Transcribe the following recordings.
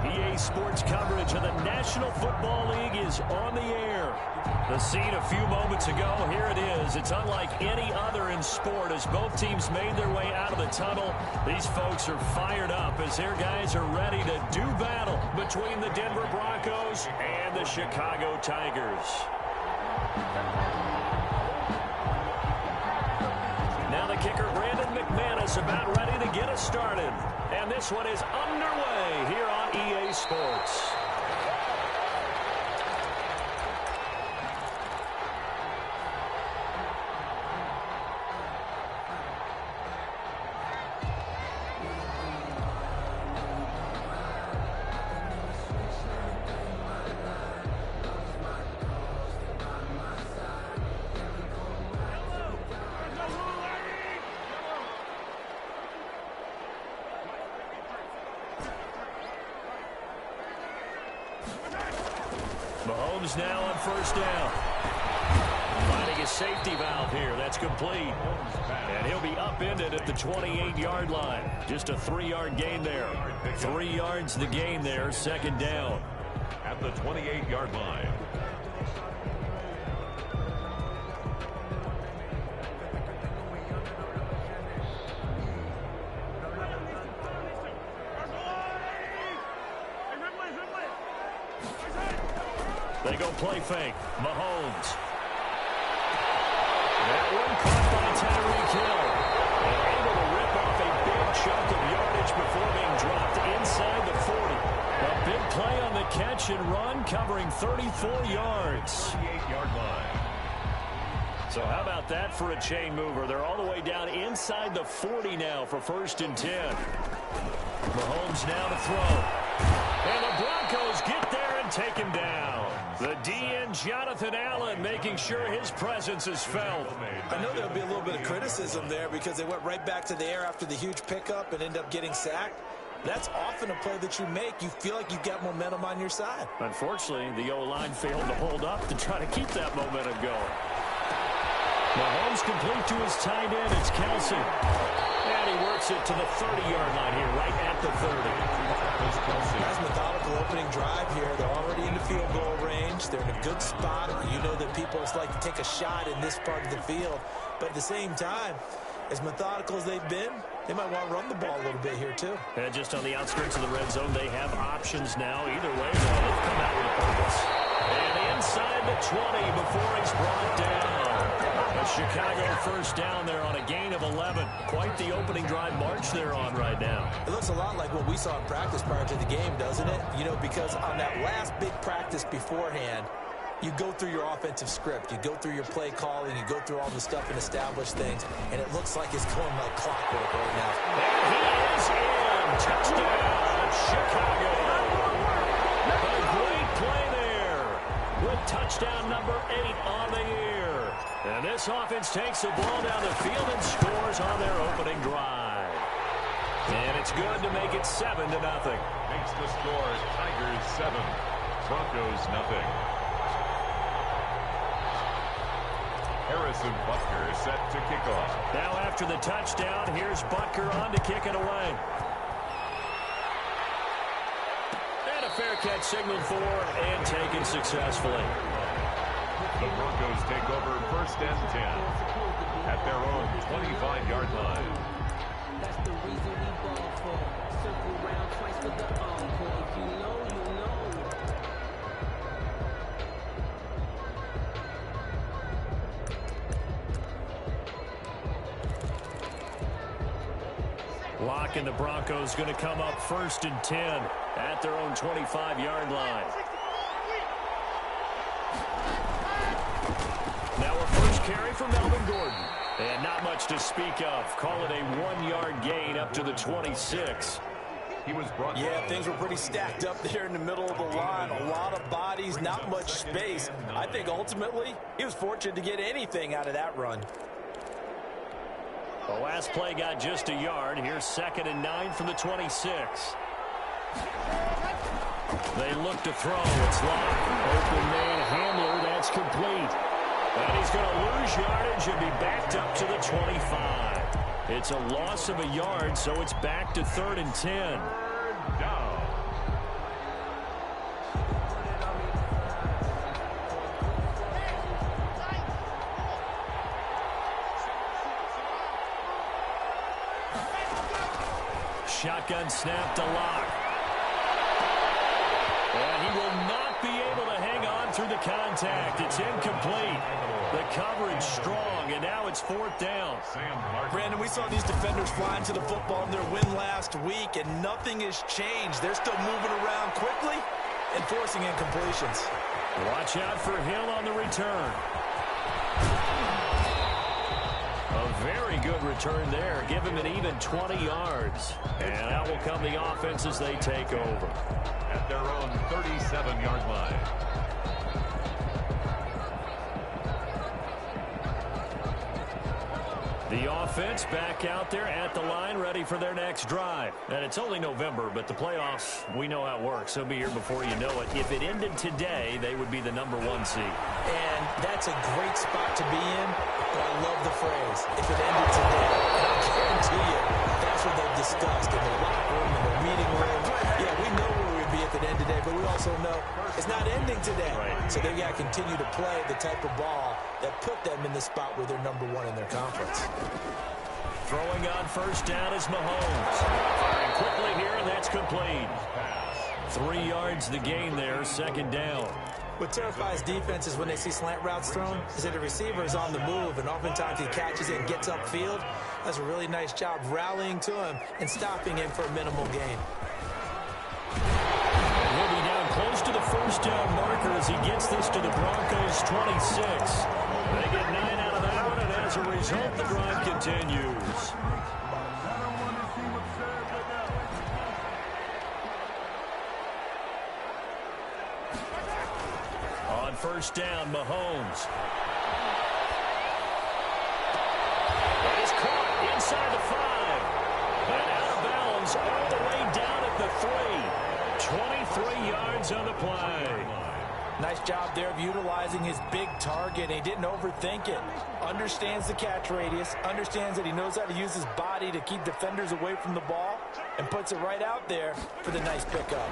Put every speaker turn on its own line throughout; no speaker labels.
EA Sports coverage of the National Football League is on the air. The scene a few moments ago, here it is. It's unlike any other in sport as both teams made their way out of the tunnel. These folks are fired up as their guys are ready to do battle between the Denver Broncos and the Chicago Tigers. Now the kicker, Brandon McManus, about ready to get us started. And this one is underway here on EA Sports. Mahomes now on first down. Finding a safety valve here. That's complete. And he'll be upended at the 28-yard line. Just a 3-yard gain there. 3 yards the gain there. Second down.
At the 28-yard line.
They go play fake. Mahomes. That one caught by Tyreek Hill. And able to rip off a big chunk of yardage before being dropped inside the 40. A big play on the catch and run covering 34 yards.
38-yard line.
So how about that for a chain mover? They're all the way down inside the 40 now for 1st and 10. Mahomes now to throw. And the Broncos get there and take him down. The DN, Jonathan Allen, making sure his presence is felt.
I know there'll be a little bit of criticism there because they went right back to the air after the huge pickup and ended up getting sacked. That's often a play that you make. You feel like you've got momentum on your side.
Unfortunately, the O-line failed to hold up to try to keep that momentum going. Mahomes complete to his tight end. It's Kelsey. And he works it to the 30-yard line here, right at the 30.
Nice methodical opening drive here. They're already in the field goal range. They're in a good spot. You know that people like to take a shot in this part of the field. But at the same time, as methodical as they've been, they might want to run the ball a little bit here too.
And just on the outskirts of the red zone, they have options now. Either way, they'll come out with a purpose. And inside the 20 before he's brought down. A Chicago first down there on a gain of 11. Quite the opening drive march they're on right now.
It looks a lot like what we saw in practice prior to the game, doesn't it? You know, because on that last big practice beforehand, you go through your offensive script. You go through your play calling. You go through all the stuff and establish things. And it looks like it's going like clockwork right now.
And he is in. Touchdown, Chicago. A great play there with touchdown number 8 on the year. And this offense takes the ball down the field and scores on their opening drive. And it's good to make it 7-0.
Makes the score Tigers 7, Broncos nothing. Harrison Butker is set to kick off.
Now after the touchdown, here's Butker on to kick it away. And a fair catch signaled for and taken successfully.
The Broncos take over 1st and 10 at their own 25-yard line.
That's the reason we ball for. Circle round twice for the encore. If you know, you know.
Lock and the Broncos going to come up 1st and 10 at their own 25-yard line. Now a first carry for Melvin Gordon. And not much to speak of. Call it a 1-yard gain up to the 26.
He was brought down.
Yeah, things were pretty stacked up there in the middle of the line. A lot of bodies, not much space. I think ultimately he was fortunate to get anything out of that run.
The last play got just a yard. Here's 2nd and 9 from the 26. They look to throw. It's locked. Open man Hamler. That's complete. And he's going to lose yardage and be backed up to the 25. It's a loss of a yard, so it's back to 3rd and 10.
Down.
shotgun snap to Locke. And he will not be able to hang on through the contact. It's incomplete. The coverage strong, and now it's 4th down.
Brandon, we saw these defenders flying to the football in their win last week, and nothing has changed. They're still moving around quickly and forcing incompletions.
Watch out for Hill on the return. A very good return there. Give him an even 20 yards. And out will come the offense as they take over.
At their own 37-yard line.
The offense back out there at the line, ready for their next drive. And it's only November, but the playoffs, we know how it works. They'll be here before you know it. If it ended today, they would be the #1 seed.
And that's a great spot to be in. But I love the phrase, if it ended today. And I guarantee you, that's what they've discussed in the locker room, in the meeting room. Yeah, we know where we'd be if it ended today, but we also know it's not ending today.
Right.
So they've got to continue to play the type of ball that put them in the spot where they're #1 in their conference.
Throwing on 1st down is Mahomes. Firing quickly here, and that's complete. 3 yards the gain there, 2nd down.
What terrifies defenses when they see slant routes thrown is that the receiver is on the move, and oftentimes he catches it and gets upfield. Does a really nice job rallying to him and stopping him for a minimal gain.
He'll be down close to the 1st down marker as he gets this to the Broncos' 26. They get 9 out of that one, and as a result, the drive continues. On 1st down, Mahomes. It is caught inside the 5. And out of bounds all the way down at the 3. 23 yards on the play.
Nice job there of utilizing his big target. He didn't overthink it. Understands the catch radius. Understands that he knows how to use his body to keep defenders away from the ball. And puts it right out there for the nice pickup.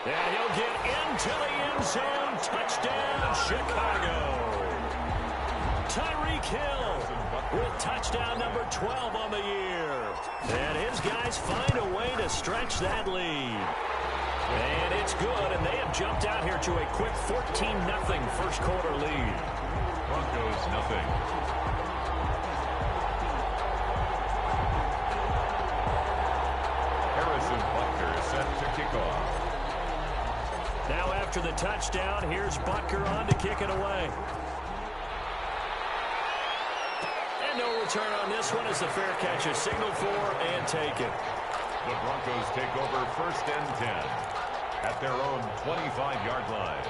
And he'll get into the end zone. Touchdown, Chicago. Tyreek Hill with touchdown number 12 on the year. And his guys find a way to stretch that lead. And it's good, and they have jumped out here to a quick 14-0 first quarter lead.
Broncos nothing. Harrison Butker set to kick off.
Now after the touchdown, here's Butker on to kick it away. And no return on this one as the fair catch is signaled for and taken.
The Broncos take over 1st and 10 at their own 25-yard line.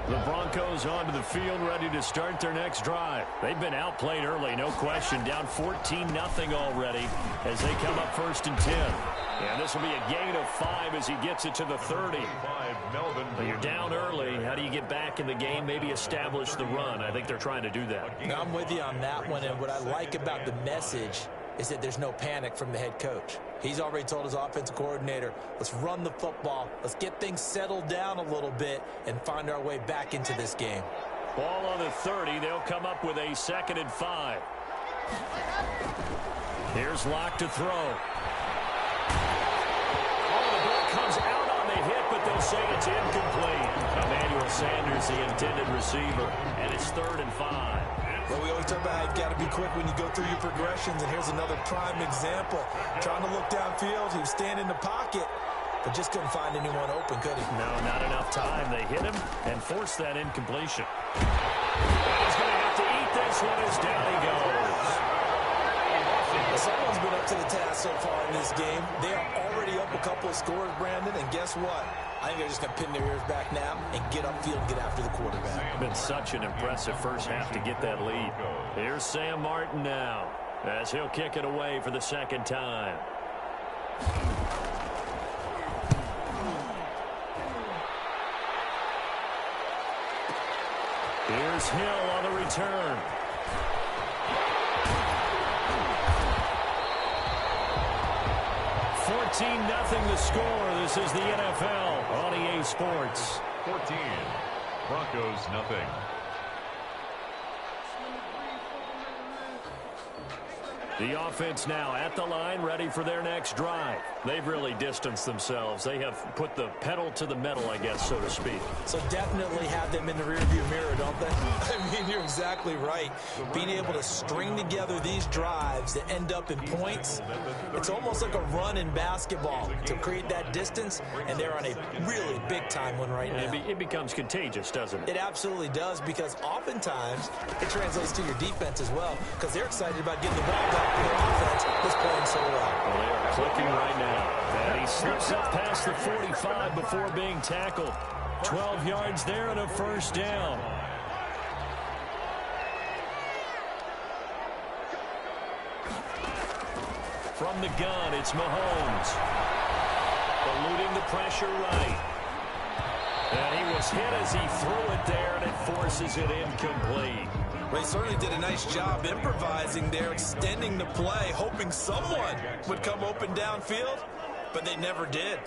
The Broncos onto the field, ready to start their next drive. They've been outplayed early, no question. Down 14-0 already as they come up 1st and 10. And this will be a gain of 5 as he gets it to the 30. But you're down early. How do you get back in the game? Maybe establish the run. I think they're trying to do that.
Now, I'm with you on that one, and what I like about the message is that there's no panic from the head coach. He's already told his offensive coordinator, let's run the football, let's get things settled down a little bit and find our way back into this game.
Ball on the 30. They'll come up with a 2nd and 5. Here's Locke to throw. The ball comes out on the hit, but they'll say it's incomplete. Emmanuel Sanders, the intended receiver, and it's 3rd and 5.
Well, we always talk about how you've got to be quick when you go through your progressions, and here's another prime example. Trying to look downfield, he was standing in the pocket, but just couldn't find anyone open, could he?
No, not enough time. They hit him and forced that incompletion. And he's going to have to eat this one as down he goes.
Someone's been up to the task so far in this game. They are already up a couple of scores, Brandon, and guess what? I think they're just going to pin their ears back now and get upfield and get after the quarterback.
Been such an impressive first half to get that lead. Here's Sam Martin now as he'll kick it away for the 2nd time. Here's Hill on the return. Nothing the score. This is the NFL on EA Sports.
14. Broncos nothing.
The offense now at the line, ready for their next drive. They've really distanced themselves. They have put the pedal to the metal, I guess, so to speak.
So definitely have them in the rearview mirror, don't they? I mean, you're exactly right. Being able to string together these drives that end up in points, it's almost like a run in basketball to create that distance, and they're on a really big-time one right now.
It becomes contagious, doesn't it?
It absolutely does, because oftentimes it translates to your defense as well, because they're excited about getting the ball back to their offense that's playing so well.
Well, they are clicking right now. And he slips up past the 45 before being tackled. 12 yards there and a first down. From the gun, it's Mahomes. Eluding the pressure right. And he was hit as he threw it there, and it forces it incomplete.
Well, he certainly did a nice job improvising there, extending the play, hoping someone would come open downfield, but they never did.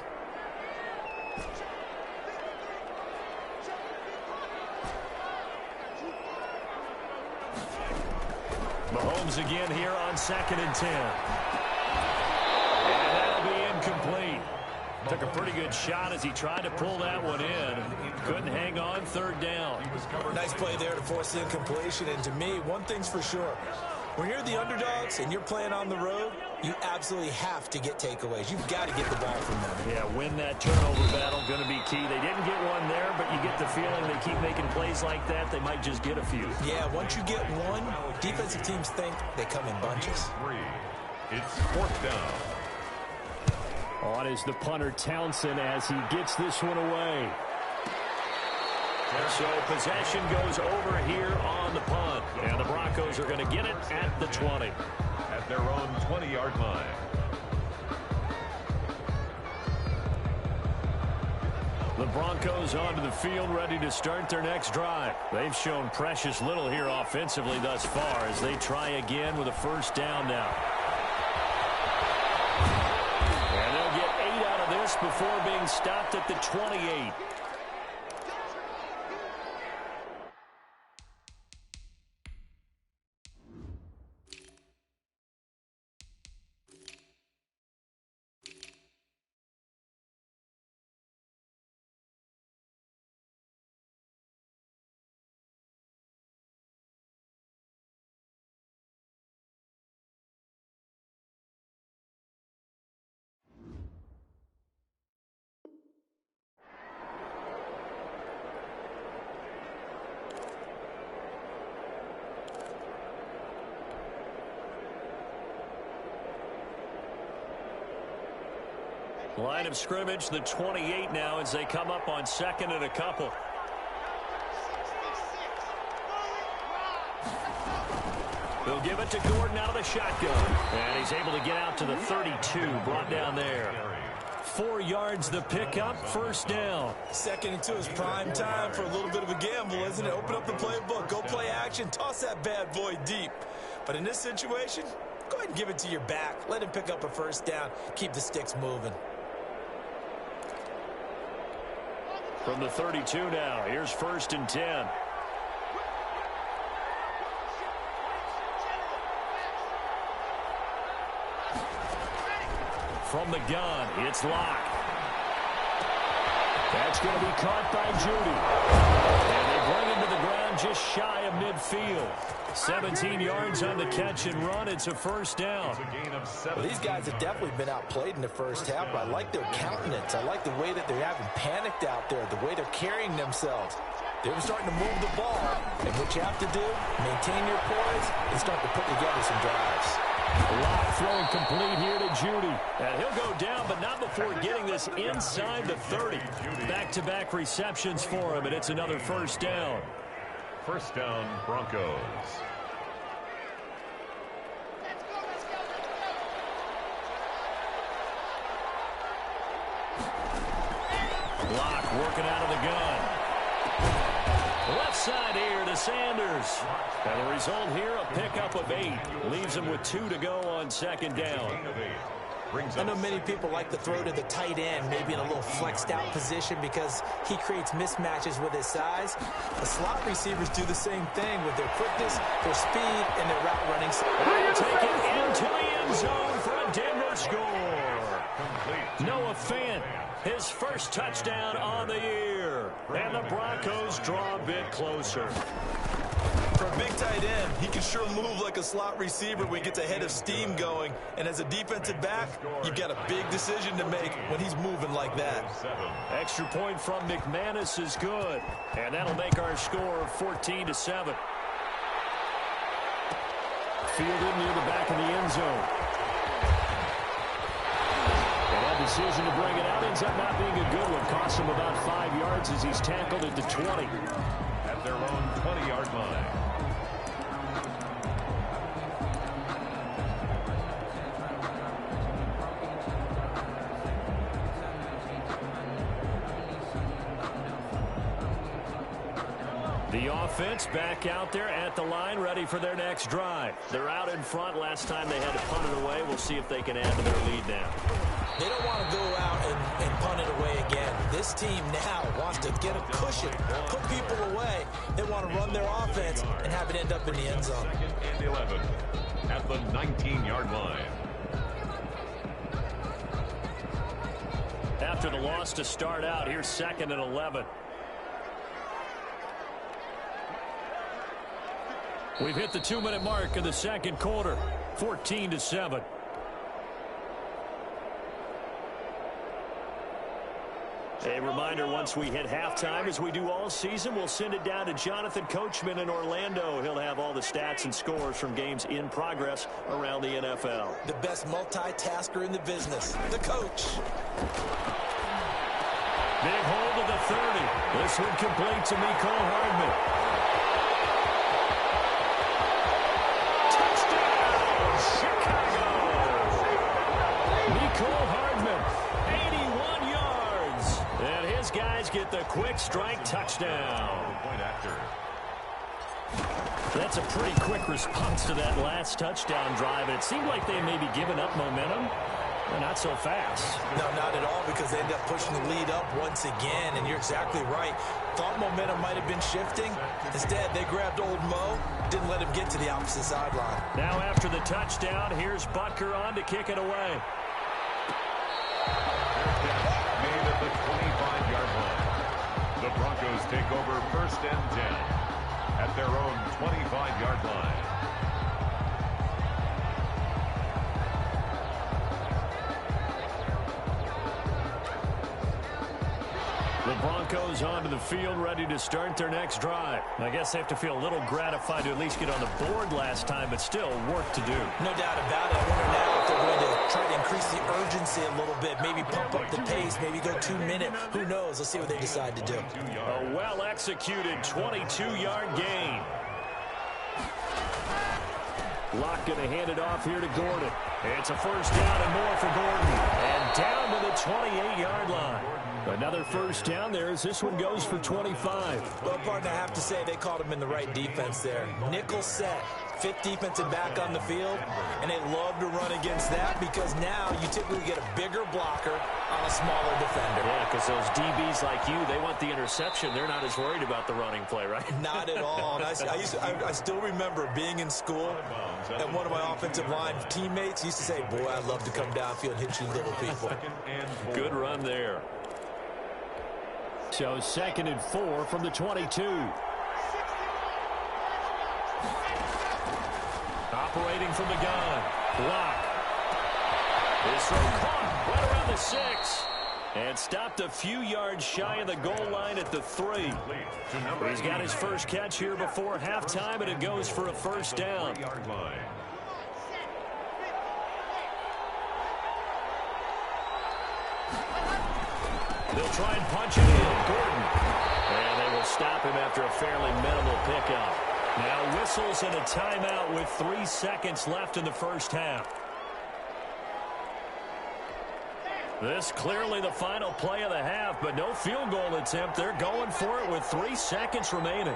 Mahomes again here on 2nd and 10. And that'll be incomplete. Took a pretty good shot as he tried to pull that one in. Couldn't hang on, 3rd down.
Nice play there to force the incompletion. And to me, one thing's for sure. When you're the underdogs and you're playing on the road, you absolutely have to get takeaways. You've got to get the ball from them.
Yeah, win that turnover battle, going to be key. They didn't get one there, but you get the feeling they keep making plays like that, they might just get a few.
Yeah, once you get one, defensive teams think they come in bunches.
It's 4th down.
On is the punter Townsend as he gets this one away. So possession goes over here on the punt. And the Broncos are going to get it at the 20.
At their own 20-yard line.
The Broncos onto the field ready to start their next drive. They've shown precious little here offensively thus far as they try again with a first down now. And they'll get 8 out of this before being stopped at the 28. Line of scrimmage, the 28 now as they come up on 2nd and a couple. They'll give it to Gordon out of the shotgun. And he's able to get out to the 32, brought down there. 4 yards the pickup, first down. 2nd and 2 is prime time for a little bit of a gamble, isn't it? Open up the playbook, go play action, toss that bad boy deep. But in this situation, go ahead and give it to your back. Let him pick up a first down, keep the sticks moving. From the 32 now, here's 1st and 10. From the gun, it's Locke. That's going to be caught by Judy. And they bring him to the ground just shy of midfield. 17 yards on the catch and run. It's a first down.
Well, these guys have definitely been outplayed in the first half, but I like their countenance. I like the way that they're having panicked out there, the way they're carrying themselves. They're starting to move the ball, and what you have to do, maintain your poise and start to put together some drives.
Locke throwing complete here to Judy. And he'll go down, but not before getting this inside the 30. Back-to-back receptions for him, and it's another first down.
First down, Broncos.
Locke working out of the gun. Left side here to Sanders. And the result here, a pickup of 8. Leaves him with 2 to go on 2nd down.
I know many people like to throw to the tight end, maybe in a little flexed out position because he creates mismatches with his size. The slot receivers do the same thing with their quickness, their speed, and their route running.
They'll take it into the end zone for a Denver score. Noah Fant, his first touchdown on the year. And the Broncos draw a bit closer.
For a big tight end, he can sure move like a slot receiver when he gets a head of steam going. And as a defensive back, you've got a big decision to make when he's moving like that.
Extra point from McManus is good. And that'll make our score 14-7. Fielded near the back of the end zone. And that decision to bring it out ends up not being a good one. Costs him about 5 yards as he's tackled at the 20.
At their own 20-yard line.
The offense back out there at the line, ready for their next drive. They're out in front. Last time they had to punt it away. We'll see if they can add to their lead now.
They don't want to go out and punt it away again. This team now wants to get a cushion, put people away. They want to run their offense and have it end up in the end zone.
2nd and 11 at the 19-yard line.
After the loss to start out, here's 2nd and 11. We've hit the 2-minute mark of the second quarter, 14-7. A reminder, once we hit halftime, as we do all season, we'll send it down to Jonathan Coachman in Orlando. He'll have all the stats and scores from games in progress around the NFL.
The best multitasker in the business, the coach.
Big hold of the 30. This one complete to Mecole Hardman. Mecole Hardman, 81 yards. And his guys get the quick strike touchdown.
Point after.
That's a pretty quick response to that last touchdown drive. And it seemed like they may be giving up momentum. Well, not so fast.
No, not at all, because they end up pushing the lead up once again. And you're exactly right. Thought momentum might have been shifting. Instead, they grabbed old Mo, didn't let him get to the opposite sideline.
Now after the touchdown, here's Butker on to kick it away.
Made at the 25-yard line. The Broncos take over 1st and 10 at their own 25-yard line.
The Broncos onto the field, ready to start their next drive. I guess they have to feel a little gratified to at least get on the board last time, but still work to do.
No doubt about it. I wonder now if they're going to try to increase the urgency a little bit, maybe pump up the pace, maybe go 2-minute. Who knows? Let's see what they decide to do.
A well-executed 22-yard gain. Locke going to hand it off here to Gordon. It's a first down and more for Gordon. And down to the 28-yard line. Another first down there as this one goes for 25.
Well, partner, I have to say they called him in the right defense there. Nickel set. 5th defensive back on the field, and they love to run against that because now you typically get a bigger blocker on a smaller defender.
Yeah, because those DBs like you, they want the interception. They're not as worried about the running play, right?
Not at all. And I still remember being in school, and one of my offensive line teammates used to say, boy, I'd love to come downfield and hit you little people.
Good run there. So 2nd and 4 from the 22. Operating from the gun. Locke. His throw caught right around the 6. And stopped a few yards shy of the goal line at the 3. He's got his first catch here before halftime, and it goes for a first down. They'll try and punch it in. Gordon. And they will stop him after a fairly minimal pickup. Now whistles and a timeout with 3 seconds left in the first half. This clearly the final play of the half, but no field goal attempt. They're going for it with 3 seconds remaining.